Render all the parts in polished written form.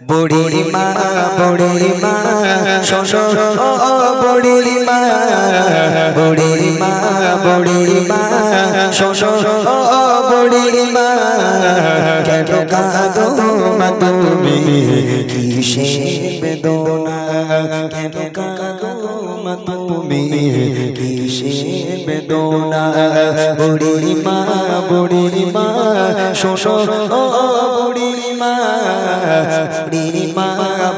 বুড়িমা বুড়িমা শোনো ও বুড়িমা বুড়িমা বুড়িমা শোনো ও বুড়িমা কেন কাঁদো মা তুমি কিসের বেদনা কেন কাঁদো মা তুমি কিসের বেদনা বুড়িমা বুড়িমা শোনো ও বুড়িমা বুড়িমা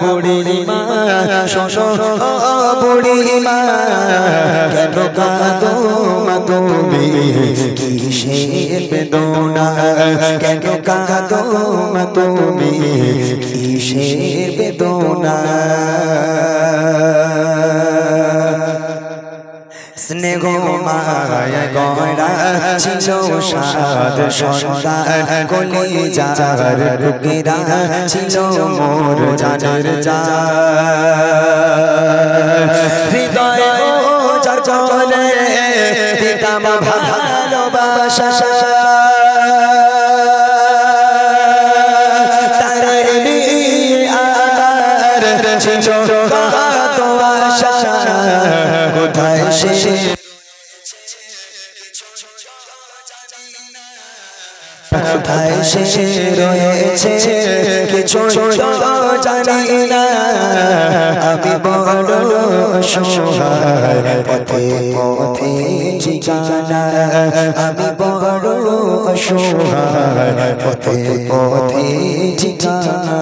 বুড়িমা শোনো ও বুড়িমা কেন কাঁদো মা তুমি কিসের বেদনা কেন কাঁদো মা তুমি কিসের বেদনা স্নেহ মায়া গড়া ছিল সাদ সন্তান কলিজার টুকরা ছিল মোর জানের জান হৃদয় যার চলে দিতাম ভালোবাসা তার নিয়ে আমার ছিল কত আশা কোথায় সে কোথায় সে রয়েছে কিছু জানি না আমি বড় অসহায় পথে পথে ঠিকানা আমি বড় অসহায় পথে পথে ঠিকানা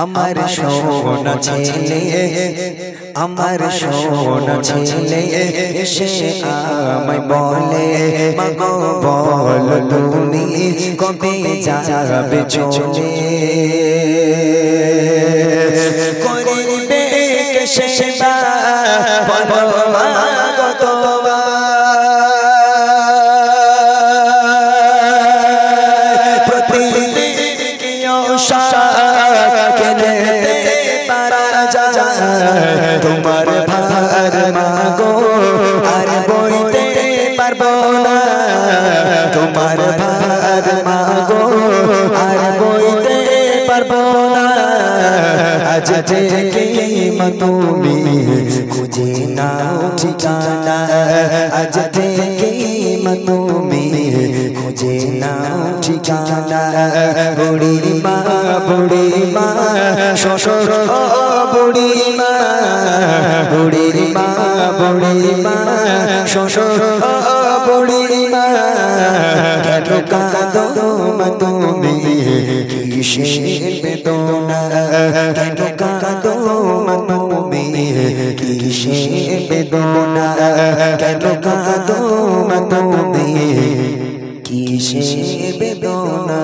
আমার সোনা ছেলে আমার সোনা ছেলে এসে আমায় বলে মাগো বল তুমি কবে যাবে চলে করিবে কে সেবা বলো মাগো তোমার প্রতিদিন কি আশা তোমার ভার মাগো আর বইতে পারবো না তোমার ভার মাগো আর বইতে পারবো না আজ থেকে তুমি খুঁজে নাও ঠিকানা আজ থেকে তুমি খুঁজে নাও ঠিকানা বুড়িমা বুড়িমা শ্বশুর ও বুড়িমা বুড়িমা বুড়িমা শ্বশুর ও বুড়িমা কেন কাঁদো মা তুমি কিসের বেদনা কেন কাঁদো মা তুমি কিসের বেদনা কেন কাঁদো মা তুমি কিসের বেদনা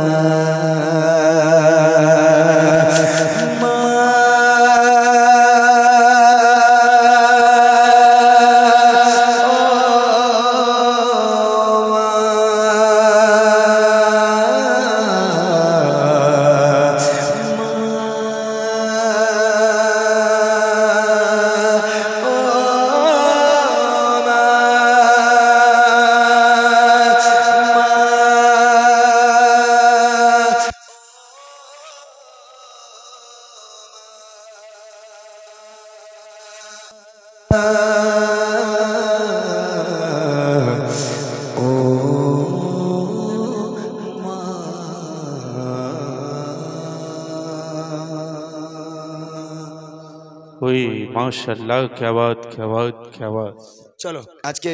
माशाल्लाह क्या बात क्या बात क्या बात। चलो आज के